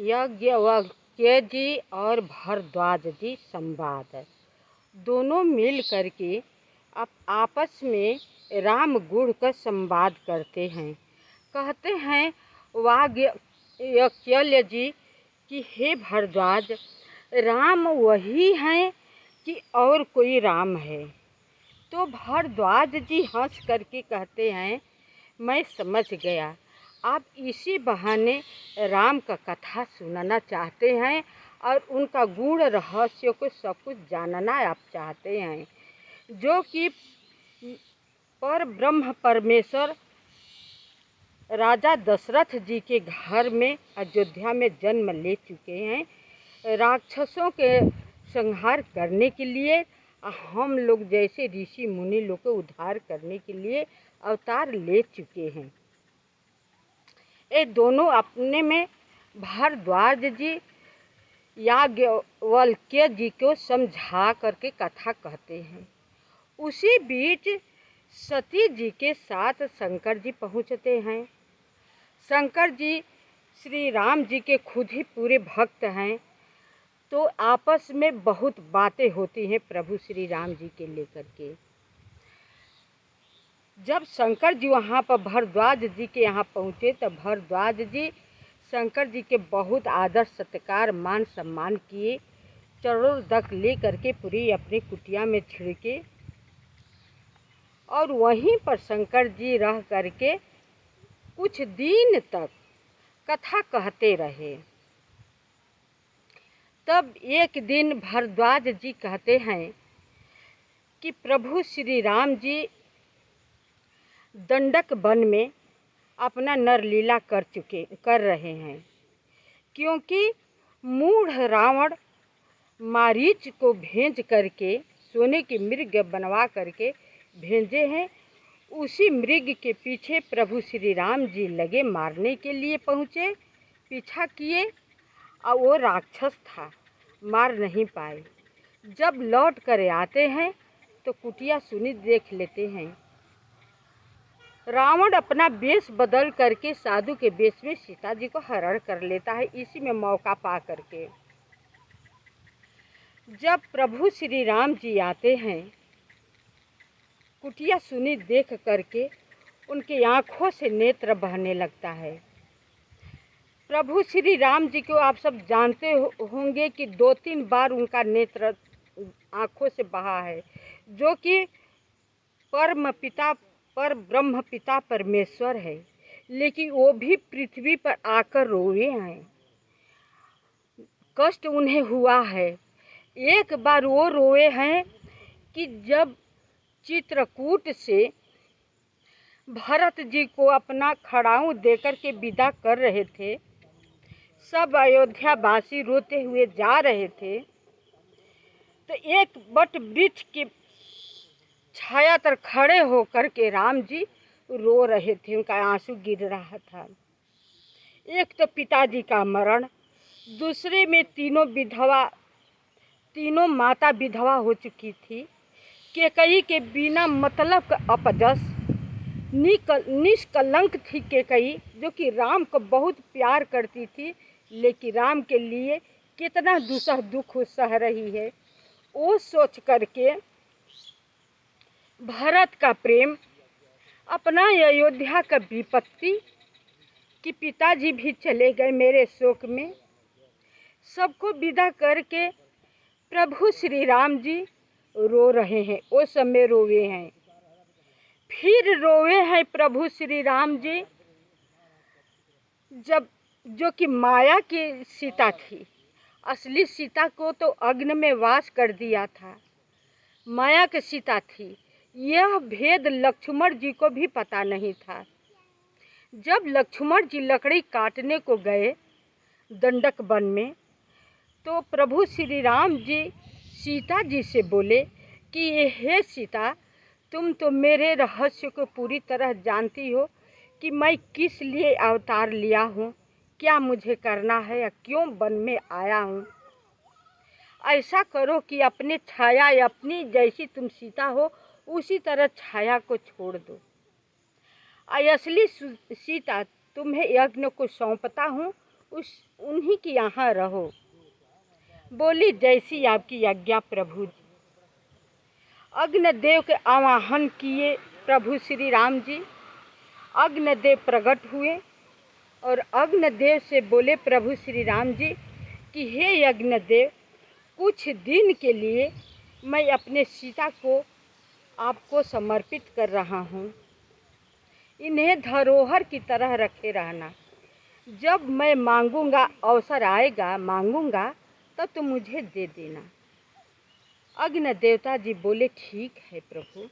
याज्ञवल्क्य जी और भारद्वाज जी संवाद दोनों मिल करके आपस में राम गुण का संवाद करते हैं। कहते हैं याज्ञवल्क्य जी कि हे भारद्वाज, राम वही हैं कि और कोई राम है? तो भारद्वाज जी हंस करके कहते हैं, मैं समझ गया, आप इसी बहाने राम का कथा सुनना चाहते हैं और उनका गुण रहस्य को सब कुछ जानना आप चाहते हैं, जो कि पर ब्रह्म परमेश्वर राजा दशरथ जी के घर में अयोध्या में जन्म ले चुके हैं। राक्षसों के संहार करने के लिए, हम लोग जैसे ऋषि मुनि लोग को उद्धार करने के लिए अवतार ले चुके हैं। ये दोनों अपने में भारद्वाज जी याज्ञवल्क्य जी को समझा करके कथा कहते हैं। उसी बीच सती जी के साथ शंकर जी पहुँचते हैं। शंकर जी श्री राम जी के खुद ही पूरे भक्त हैं, तो आपस में बहुत बातें होती हैं प्रभु श्री राम जी के लेकर के। जब शंकर जी वहाँ पर भारद्वाज जी के यहाँ पहुँचे तो भारद्वाज जी शंकर जी के बहुत आदर सत्कार मान सम्मान किए, चरणों तक ले करके पूरी अपनी कुटिया में छिड़के और वहीं पर शंकर जी रह करके कुछ दिन तक कथा कहते रहे। तब एक दिन भारद्वाज जी कहते हैं कि प्रभु श्री राम जी दंडक वन में अपना नरलीला कर रहे हैं, क्योंकि मूढ़ रावण मारीच को भेज करके सोने की मृग बनवा करके भेजे हैं। उसी मृग के पीछे प्रभु श्री राम जी लगे, मारने के लिए पहुँचे, पीछा किए और वो राक्षस था, मार नहीं पाए। जब लौट कर आते हैं तो कुटिया सुनी देख लेते हैं। रावण अपना वेश बदल करके साधु के वेश में सीता जी को हरण कर लेता है, इसी में मौका पा करके। जब प्रभु श्री राम जी आते हैं, कुटिया सुनी देख करके उनकी आँखों से नेत्र बहने लगता है। प्रभु श्री राम जी को आप सब जानते होंगे कि 2-3 बार उनका नेत्र आँखों से बहा है, जो कि पर ब्रह्म पिता परमेश्वर है, लेकिन वो भी पृथ्वी पर आकर रोए हैं, कष्ट उन्हें हुआ है। एक बार वो रोए हैं कि जब चित्रकूट से भरत जी को अपना खड़ाऊ देकर के विदा कर रहे थे, सब अयोध्या वासी रोते हुए जा रहे थे, तो एक बट वृक्ष के छाया तर खड़े होकर के राम जी रो रहे थे, उनका आंसू गिर रहा था। एक तो पिताजी का मरण, दूसरे में तीनों माता विधवा हो चुकी थी। कैकेयी के बिना मतलब का अपजस, निष्कलंक थी कैकेयी, जो कि राम को बहुत प्यार करती थी, लेकिन राम के लिए कितना दुख सह रही है, वो सोच करके भरत का प्रेम, अपना अयोध्या का विपत्ति कि पिताजी भी चले गए मेरे शोक में, सबको विदा करके प्रभु श्री राम जी रो रहे हैं। वो समय रोए हैं, फिर रोए हैं प्रभु श्री राम जी, जब जो कि माया की सीता थी, असली सीता को तो अग्नि में वास कर दिया था, माया की सीता थी। यह भेद लक्ष्मण जी को भी पता नहीं था। जब लक्ष्मण जी लकड़ी काटने को गए दंडक वन में, तो प्रभु श्री राम जी सीता जी से बोले कि हे सीता, तुम तो मेरे रहस्य को पूरी तरह जानती हो कि मैं किस लिए अवतार लिया हूँ, क्या मुझे करना है या क्यों वन में आया हूँ। ऐसा करो कि अपने छाया या अपनी जैसी तुम सीता हो उसी तरह छाया को छोड़ दो। असली सीता तुम्हें यज्ञ को सौंपता हूँ, उन्हीं की यहाँ रहो। बोली जैसी आपकी आज्ञा प्रभु जी। अग्निदेव के आवाहन किए प्रभु श्री राम जी। अग्निदेव प्रकट हुए और अग्निदेव से बोले प्रभु श्री राम जी कि हे अग्निदेव, कुछ दिन के लिए मैं अपने सीता को आपको समर्पित कर रहा हूँ। इन्हें धरोहर की तरह रखे रहना। जब मैं मांगूंगा, अवसर आएगा, मांगूंगा तो मुझे दे देना। अग्नि देवता जी बोले ठीक है प्रभु।